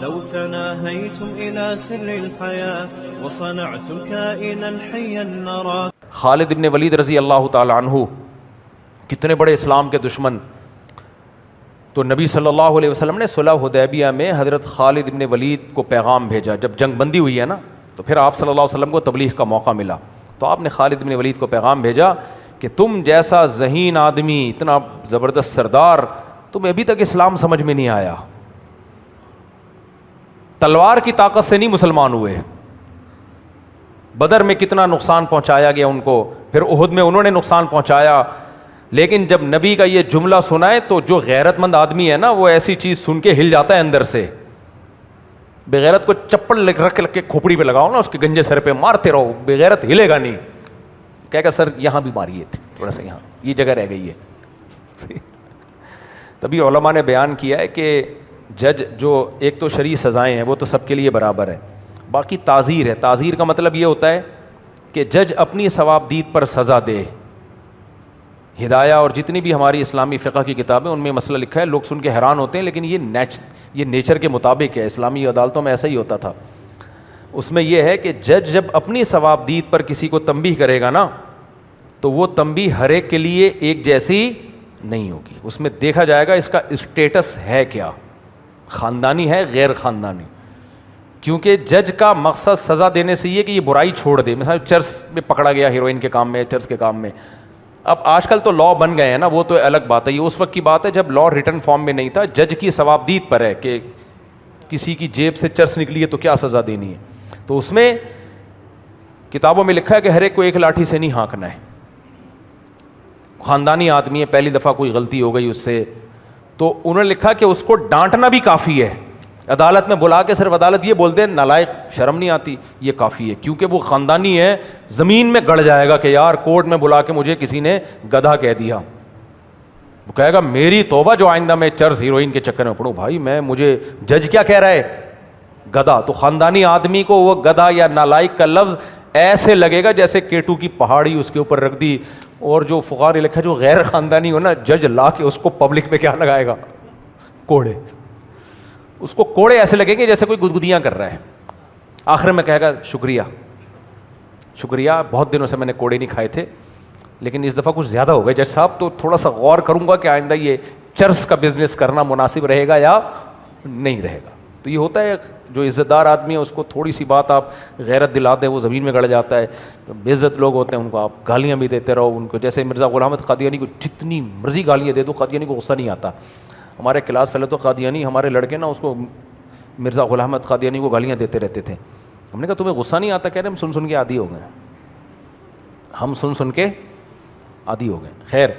لو تناهيتم إلى سر الحياة وصنعتم كائنا حيا نرى. خالد ابن ولید رضی اللہ تعالی عنہ کتنے بڑے اسلام کے دشمن. تو نبی صلی اللہ علیہ وسلم نے صلح حدیبیہ میں حضرت خالد ابن ولید کو پیغام بھیجا. جب جنگ بندی ہوئی ہے نا تو پھر آپ صلی اللہ علیہ وسلم کو تبلیغ کا موقع ملا. تو آپ نے خالد ابن ولید کو پیغام بھیجا کہ تم جیسا ذہین آدمی, اتنا زبردست سردار, تمہیں ابھی تک اسلام سمجھ میں نہیں آیا. تلوار کی طاقت سے نہیں مسلمان ہوئے. بدر میں کتنا نقصان پہنچایا گیا ان کو, پھر احد میں انہوں نے نقصان پہنچایا. لیکن جب نبی کا یہ جملہ سنا ہے تو جو غیرت مند آدمی ہے نا وہ ایسی چیز سن کے ہل جاتا ہے اندر سے. بغیرت کو چپل رکھ کے کھوپڑی پہ لگاؤ نا, اس کے گنجے سر پہ مارتے رہو, بغیرت ہلے گا نہیں. کہے گا سر یہاں بھی ماریے تھوڑا سا, یہاں یہ جگہ رہ گئی ہے. تبھی علماء نے بیان کیا ہے کہ جج جو ایک تو شرعی سزائیں ہیں وہ تو سب کے لیے برابر ہے, باقی تعزیر ہے. تعزیر کا مطلب یہ ہوتا ہے کہ جج اپنی ثوابدید پر سزا دے. ہدایہ اور جتنی بھی ہماری اسلامی فقہ کی کتابیں ان میں مسئلہ لکھا ہے, لوگ سن کے حیران ہوتے ہیں, لیکن یہ نیچر کے مطابق ہے. اسلامی عدالتوں میں ایسا ہی ہوتا تھا. اس میں یہ ہے کہ جج جب اپنی ثوابدید پر کسی کو تنبیہ کرے گا نا تو وہ تنبیہ ہر ایک کے لیے ایک جیسی نہیں ہوگی. اس میں دیکھا جائے گا اس کا اسٹیٹس ہے کیا, خاندانی ہے غیر خاندانی. کیونکہ جج کا مقصد سزا دینے سے یہ کہ یہ برائی چھوڑ دے. مثلا چرس میں پکڑا گیا ہیروئن کے کام میں, چرس کے کام میں. اب آج کل تو لا بن گئے ہیں نا, وہ تو الگ بات ہے. یہ اس وقت کی بات ہے جب لا ریٹن فارم میں نہیں تھا. جج کی ثوابدید پر ہے کہ کسی کی جیب سے چرس نکلی ہے تو کیا سزا دینی ہے. تو اس میں کتابوں میں لکھا ہے کہ ہر ایک کو ایک لاٹھی سے نہیں ہانکنا ہے. خاندانی آدمی ہے, پہلی دفعہ کوئی غلطی ہو گئی اس سے, تو انہوں نے لکھا کہ اس کو ڈانٹنا بھی کافی ہے. عدالت میں بلا کے صرف عدالت یہ بول دے نالائق, شرم نہیں آتی, یہ کافی ہے. کیونکہ وہ خاندانی ہے, زمین میں گڑ جائے گا کہ یار کورٹ میں بلا کے مجھے کسی نے گدھا کہہ دیا. وہ کہے گا میری توبہ جو آئندہ میں چرس ہیروئن کے چکر میں پڑھوں. بھائی مجھے جج کیا کہہ رہا ہے, گدھا. تو خاندانی آدمی کو وہ گدھا یا نالائق کا لفظ ایسے لگے گا جیسے کیٹو کی پہاڑی اس کے اوپر رکھ دی. اور جو فقہاء نے لکھا جو غیر خاندانی ہو نا, جج لا کے اس کو پبلک میں کیا لگائے گا, کوڑے. اس کو کوڑے ایسے لگیں گے جیسے کوئی گدگدیاں کر رہا ہے. آخر میں کہے گا شکریہ شکریہ, بہت دنوں سے میں نے کوڑے نہیں کھائے تھے لیکن اس دفعہ کچھ زیادہ ہو گئے جج صاحب, تو تھوڑا سا غور کروں گا کہ آئندہ یہ چرس کا بزنس کرنا مناسب رہے گا یا نہیں رہے گا. تو یہ ہوتا ہے جو عزت دار آدمی ہے اس کو تھوڑی سی بات آپ غیرت دلا دیں وہ زمین میں گڑ جاتا ہے. بے عزت لوگ ہوتے ہیں ان کو آپ گالیاں بھی دیتے رہو ان کو. جیسے مرزا غلام احمد قادیانی کو جتنی مرضی گالیاں دے دو, قادیانی کو غصہ نہیں آتا. ہمارے کلاس پہلے تو قادیانی ہمارے لڑکے نا اس کو مرزا غلام احمد قادیانی کو گالیاں دیتے رہتے تھے. ہم نے کہا تمہیں غصہ نہیں آتا؟ کہہ رہے ہم سن سن کے عادی ہو گئے, ہم سن سن کے عادی ہو گئے. خیر,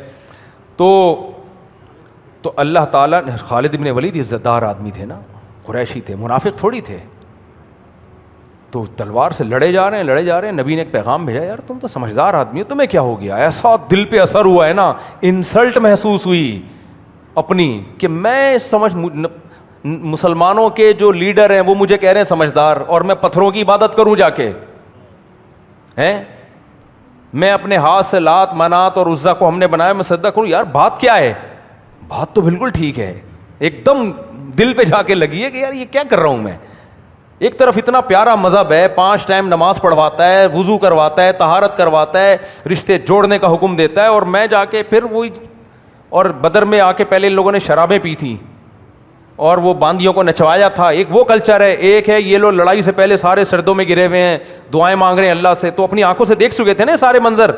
تو اللہ تعالیٰ نے خالد ابن ولید عزت دار آدمی تھے نا, قریشی تھے, منافق تھوڑی تھے. تو تلوار سے لڑے جا رہے ہیں. نبی نے ایک پیغام بھیجا, یار تم تو سمجھدار آدمی ہو, تمہیں کیا ہو گیا؟ ایسا دل پہ اثر ہوا ہے نا, انسلٹ محسوس ہوئی اپنی کہ میں مسلمانوں کے جو لیڈر ہیں وہ مجھے کہہ رہے ہیں سمجھدار, اور میں پتھروں کی عبادت کروں جا کے ہیں. میں اپنے ہاتھ سے لات منات اور عزا کو ہم نے بنایا, میں سجدہ کروں. یار بات کیا ہے؟ بات تو بالکل ٹھیک ہے, ایک دم دل پہ جا کے لگی ہے کہ یار یہ کیا کر رہا ہوں میں. ایک طرف اتنا پیارا مذہب ہے, 5 ٹائم نماز پڑھواتا ہے, وضو کرواتا ہے, طہارت کرواتا ہے, رشتے جوڑنے کا حکم دیتا ہے, اور میں جا کے پھر وہی. اور بدر میں آ کے پہلے ان لوگوں نے شرابیں پی تھیں اور وہ باندیوں کو نچوایا تھا. ایک وہ کلچر ہے. ایک ہے یہ لوگ لڑائی سے پہلے سارے سردوں میں گرے ہوئے ہیں, دعائیں مانگ رہے ہیں اللہ سے. تو اپنی آنکھوں سے دیکھ چکے تھے نا سارے منظر.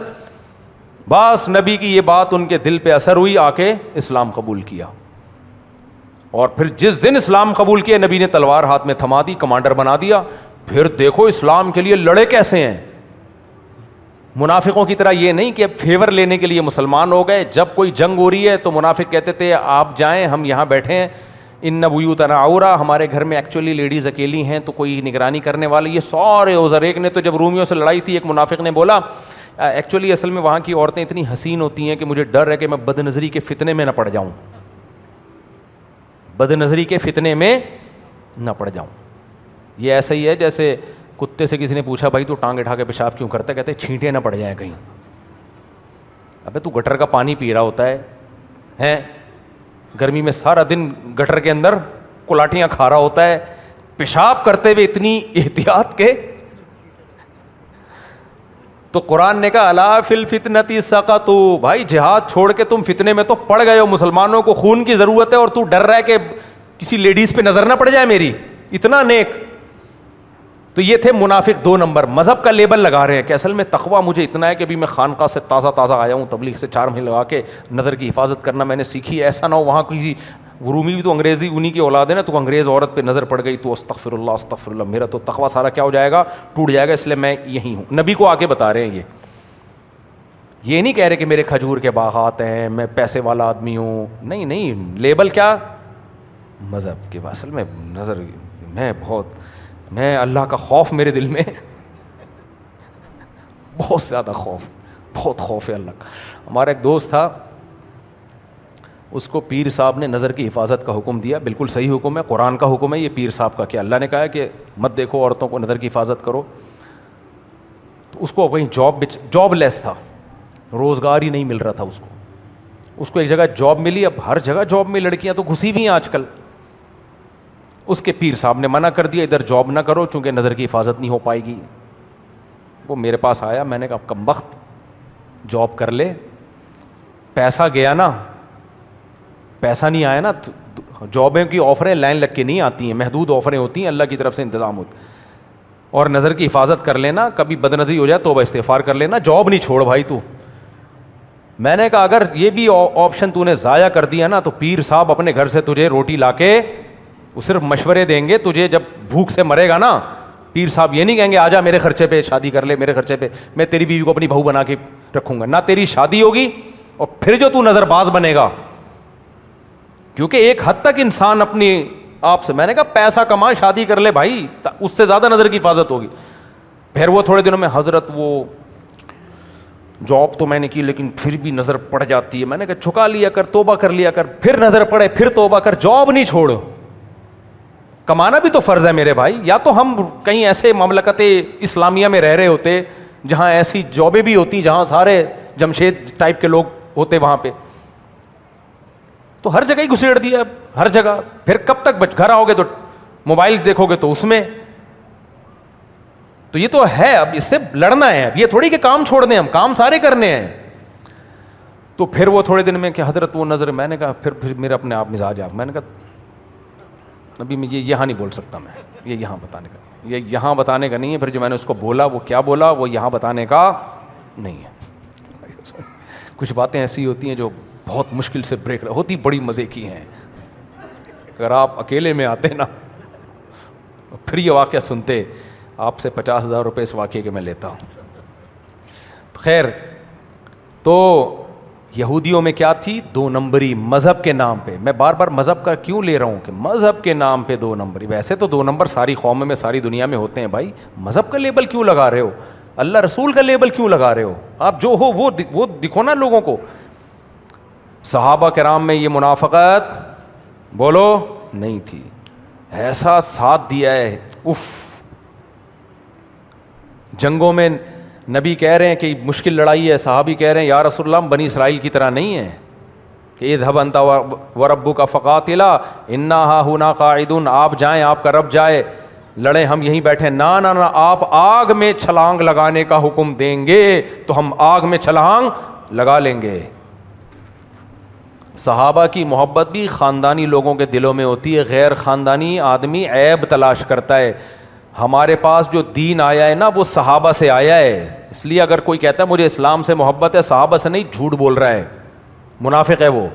بس نبی کی یہ بات ان کے دل پہ اثر ہوئی, آ کے اسلام قبول کیا. اور پھر جس دن اسلام قبول کیا نبی نے تلوار ہاتھ میں تھما دی, کمانڈر بنا دیا. پھر دیکھو اسلام کے لیے لڑے کیسے ہیں. منافقوں کی طرح یہ نہیں کہ اب فیور لینے کے لیے مسلمان ہو گئے. جب کوئی جنگ ہو رہی ہے تو منافق کہتے تھے آپ جائیں, ہم یہاں بیٹھے ہیں. ان بیوتنا عورا, ہمارے گھر میں ایکچولی لیڈیز اکیلی ہیں تو کوئی نگرانی کرنے والے. یہ سارے عذر. ایک نے تو جب رومیوں سے لڑائی تھی, ایک منافق نے بولا ایکچولی اصل میں وہاں کی عورتیں اتنی حسین ہوتی ہیں کہ مجھے ڈر ہے کہ میں بد نظری کے فتنے میں نہ پڑ جاؤں, بد نظری کے فتنے میں نہ پڑ جاؤں. یہ ایسا ہی ہے جیسے کتے سے کسی نے پوچھا بھائی تو ٹانگ اٹھا کے پیشاب کیوں کرتا ہے؟ کہتے چھینٹیں نہ پڑ جائیں کہیں. ابے تو گٹر کا پانی پی رہا ہوتا ہے, گرمی میں سارا دن گٹر کے اندر کلاٹیاں کھا رہا ہوتا ہے, پیشاب کرتے ہوئے اتنی احتیاط کے. تو قرآن نے کہا الا فی الفتنۃ سقطوا، بھائی جہاد چھوڑ کے تم فتنے میں تو پڑ گئے ہو، مسلمانوں کو خون کی ضرورت ہے اور تو ڈر رہا ہے کہ کسی لیڈیز پہ نظر نہ پڑ جائے میری. اتنا نیک. تو یہ تھے منافق 2 نمبر، مذہب کا لیبل لگا رہے ہیں کہ اصل میں تقویٰ مجھے اتنا ہے کہ ابھی میں خانقاہ سے تازہ آیا ہوں، تبلیغ سے 4 مہینے لگا کے نظر کی حفاظت کرنا میں نے سیکھی ہے. ایسا نہ ہو وہاں کسی رومی بھی تو انگریزی انہی کی اولاد ہے نا، تو انگریز عورت پہ نظر پڑ گئی تو استغفر اللہ، میرا تو تقویٰ سارا کیا ہو جائے گا، ٹوٹ جائے گا. اس لیے میں یہی ہوں. نبی کو آگے بتا رہے ہیں یہ نہیں کہہ رہے کہ میرے کھجور کے باغات ہیں، میں پیسے والا آدمی ہوں. نہیں، لیبل کیا؟ مذہب کے. اصل میں نظر میں اللہ کا خوف میرے دل میں بہت زیادہ بہت خوف ہے اللہ کا. ہمارا ایک دوست تھا، اس کو پیر صاحب نے نظر کی حفاظت کا حکم دیا. بالکل صحیح حکم ہے، قرآن کا حکم ہے یہ پیر صاحب کا. کیا اللہ نے کہا ہے کہ مت دیکھو عورتوں کو، نظر کی حفاظت کرو. تو اس کو کہیں جاب لیس تھا، روزگار ہی نہیں مل رہا تھا اس کو ایک جگہ جاب ملی. اب ہر جگہ جاب میں لڑکیاں تو گھسی ہوئی ہیں آج کل. اس کے پیر صاحب نے منع کر دیا ادھر جاب نہ کرو چونکہ نظر کی حفاظت نہیں ہو پائے گی. وہ میرے پاس آیا، میں نے کہا کم وقت جاب کر لے، پیسہ گیا نا، پیسہ نہیں آیا نا. جابیں کی آفریں لائن لگ کے نہیں آتی ہیں، محدود آفریں ہوتی ہیں، اللہ کی طرف سے انتظام ہوتا ہے. اور نظر کی حفاظت کر لینا، کبھی بدنظری ہو جائے توبہ استغفار کر لینا، جاب نہیں چھوڑ بھائی تو. میں نے کہا اگر یہ بھی آپشن تو نے ضائع کر دیا نا تو پیر صاحب اپنے گھر سے تجھے روٹی لا کے وہ صرف مشورے دیں گے تجھے. جب بھوک سے مرے گا نا پیر صاحب یہ نہیں کہیں گے آجا میرے خرچے پہ شادی کر لے، میرے خرچے پہ میں تیری بیوی کو اپنی بہو بنا کے رکھوں گا. نہ تیری شادی ہوگی اور پھر جو تو نظر باز بنے گا. کیونکہ ایک حد تک انسان اپنی آپ سے، میں نے کہا پیسہ کما شادی کر لے بھائی، اس سے زیادہ نظر کی حفاظت ہوگی. پھر وہ تھوڑے دنوں میں حضرت وہ جاب تو میں نے کی لیکن پھر بھی نظر پڑ جاتی ہے. میں نے کہا چھکا لیا کر، توبہ کر لیا کر، پھر نظر پڑے پھر توبہ کر. جاب نہیں چھوڑ، کمانا بھی تو فرض ہے میرے بھائی. یا تو ہم کہیں ایسے مملکت اسلامیہ میں رہ رہے ہوتے جہاں ایسی جابیں بھی ہوتی جہاں سارے جمشید ٹائپ کے لوگ ہوتے وہاں پہ. تو ہر جگہ ہی گھسیڑ دیا، ہر جگہ. پھر کب تک گھر آؤ گے تو موبائل دیکھو گے تو اس میں. تو یہ تو ہے، اب اس سے لڑنا ہے. اب یہ تھوڑی کہ کام چھوڑ دیں، ہم کام سارے کرنے ہیں. تو پھر وہ تھوڑے دن میں کہ حضرت وہ نظر، میں نے کہا پھر میرا اپنے آپ مزاج میں نے کہا ابھی میں یہ یہاں نہیں بول سکتا، میں یہ یہاں بتانے کا نہیں ہے. پھر جو میں نے اس کو بولا وہ کیا بولا وہ یہاں بتانے کا نہیں ہے. کچھ باتیں ایسی ہوتی ہیں جو بہت مشکل سے بریک ہوتی، بڑی مزے کی ہیں. اگر آپ اکیلے میں آتے نا پھر یہ واقعہ سنتے، آپ سے 50,000 روپے اس واقعے کے میں لیتا ہوں. خیر، تو یہودیوں میں کیا تھی؟ 2 نمبری مذہب کے نام پہ. میں بار بار مذہب کا کیوں لے رہا ہوں کہ مذہب کے نام پہ 2 نمبری. ویسے تو 2 نمبر ساری قوموں میں ساری دنیا میں ہوتے ہیں بھائی. مذہب کا لیبل کیوں لگا رہے ہو؟ اللہ رسول کا لیبل کیوں لگا رہے ہو؟ آپ جو ہو وہ دکھو نا لوگوں کو. صحابہ کرام میں یہ منافقت بولو نہیں تھی. ایسا ساتھ دیا ہے، اف. جنگوں میں نبی کہہ رہے ہیں کہ مشکل لڑائی ہے، صحابی کہہ رہے ہیں یا رسول اللہ ہم بنی اسرائیل کی طرح نہیں ہیں کہ اذهب انت وربک فقاتلا انا ہاہنا قاعدون. آپ جائیں، آپ کا رب جائے، لڑیں، ہم یہیں بیٹھے. نہ آپ آگ میں چھلانگ لگانے کا حکم دیں گے تو ہم آگ میں چھلانگ لگا لیں گے. صحابہ کی محبت بھی خاندانی لوگوں کے دلوں میں ہوتی ہے، غیر خاندانی آدمی عیب تلاش کرتا ہے. ہمارے پاس جو دین آیا ہے نا وہ صحابہ سے آیا ہے. اس لیے اگر کوئی کہتا ہے مجھے اسلام سے محبت ہے، صحابہ سے نہیں، جھوٹ بول رہا ہے، منافق ہے وہ.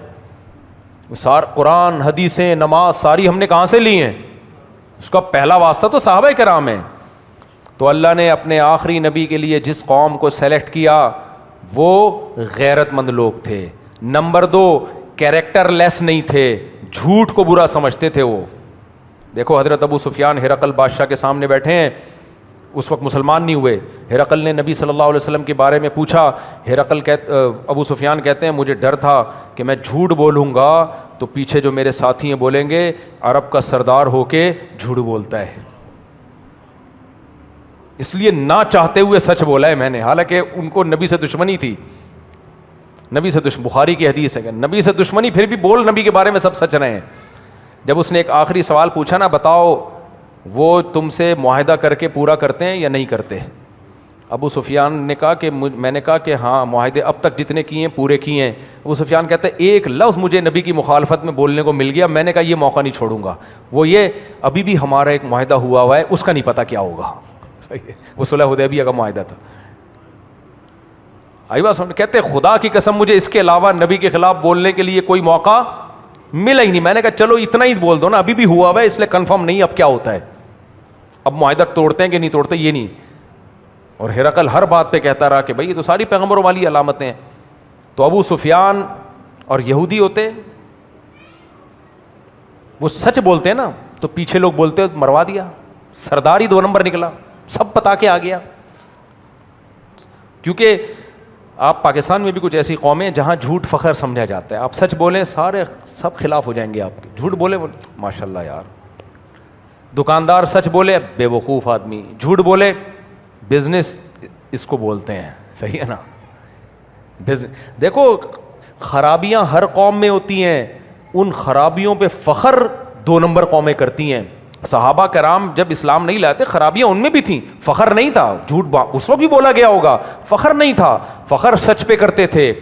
قرآن، حدیثیں، نماز ساری ہم نے کہاں سے لی ہیں؟ اس کا پہلا واسطہ تو صحابہ کرام ہے. تو اللہ نے اپنے آخری نبی کے لیے جس قوم کو سلیکٹ کیا وہ غیرت مند لوگ تھے. نمبر 2، کیریکٹر لیس نہیں تھے، جھوٹ کو برا سمجھتے تھے وہ. دیکھو حضرت ابو سفیان ہرقل بادشاہ کے سامنے بیٹھے ہیں، اس وقت مسلمان نہیں ہوئے. ہرقل نے نبی صلی اللہ علیہ وسلم کے بارے میں پوچھا. ابو سفیان کہتے ہیں مجھے ڈر تھا کہ میں جھوٹ بولوں گا تو پیچھے جو میرے ساتھی ہیں بولیں گے عرب کا سردار ہو کے جھوٹ بولتا ہے. اس لیے نہ چاہتے ہوئے سچ بولا ہے میں نے، حالانکہ ان کو نبی سے دشمنی تھی. نبی سے بخاری کی حدیث ہے، نبی سے دشمنی پھر بھی بول نبی کے بارے میں سب سچ رہے ہیں. جب اس نے ایک آخری سوال پوچھا نا، بتاؤ وہ تم سے معاہدہ کر کے پورا کرتے ہیں یا نہیں کرتے؟ ابو سفیان نے کہا کہ میں نے کہا کہ ہاں معاہدے اب تک جتنے کیے ہیں پورے کیے ہیں. ابو سفیان کہتے ہیں ایک لفظ مجھے نبی کی مخالفت میں بولنے کو مل گیا, میں نے کہا یہ موقع نہیں چھوڑوں گا, وہ یہ ابھی بھی ہمارا ایک معاہدہ ہوا ہے, اس کا نہیں پتہ کیا ہوگا. وہ صلح حدیبیہ کا معاہدہ تھا. آئی بات سمجھ, کہتے خدا کی قسم مجھے اس کے علاوہ نبی کے خلاف بولنے کے لیے کوئی موقع ملا ہی نہیں. میں نے کہا چلو اتنا ہی بول دو نا, ابھی بھی ہوا ہے اس لیے کنفرم نہیں اب کیا ہوتا ہے, اب معاہدہ توڑتے ہیں کہ نہیں توڑتے یہ نہیں. اور ہرقل ہر بات پہ کہتا رہا کہ بھائی یہ تو ساری پیغمبروں والی علامتیں ہیں. تو ابو سفیان اور یہودی ہوتے, وہ سچ بولتے ہیں نا, تو پیچھے لوگ بولتے مروا دیا, سردار ہی 2 نمبر نکلا, سب بتا کے آ گیا. کیونکہ آپ پاکستان میں بھی کچھ ایسی قومیں جہاں جھوٹ فخر سمجھا جاتا ہے. آپ سچ بولیں سارے سب خلاف ہو جائیں گے آپ کے, جھوٹ بولے ماشاء اللہ یار. دکاندار سچ بولے بے وقوف آدمی, جھوٹ بولے بزنس اس کو بولتے ہیں, صحیح ہے نا. دیکھو خرابیاں ہر قوم میں ہوتی ہیں, ان خرابیوں پہ فخر 2 نمبر قومیں کرتی ہیں. صحابہ کرام جب اسلام نہیں لاتے خرابیاں ان میں بھی تھیں, فخر نہیں تھا. جھوٹ اس وقت بھی بولا گیا ہوگا, فخر نہیں تھا. فخر سچ پہ کرتے تھے,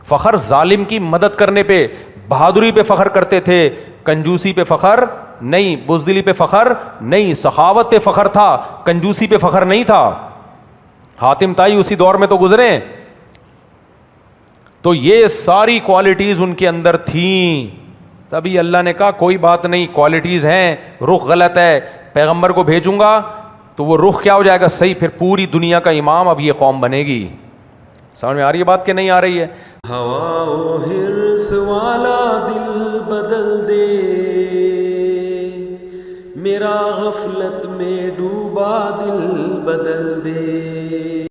فخر ظالم کی مدد کرنے پہ, بہادری پہ فخر کرتے تھے, کنجوسی پہ فخر نہیں, بزدلی پہ فخر نہیں, سخاوت پہ فخر تھا, کنجوسی پہ فخر نہیں تھا. حاتم طائی اسی دور میں تو گزرے. تو یہ ساری کوالٹیز ان کے اندر تھیں, تبھی اللہ نے کہا کوئی بات نہیں, کوالٹیز ہیں, رخ غلط ہے, پیغمبر کو بھیجوں گا تو وہ رخ کیا ہو جائے گا صحیح, پھر پوری دنیا کا امام اب یہ قوم بنے گی. سمجھ میں آ رہی ہے بات کہ نہیں آ رہی ہے؟ ہوا و حرص والا دل بدل دے, میرا غفلت میں ڈوبا دل بدل دے.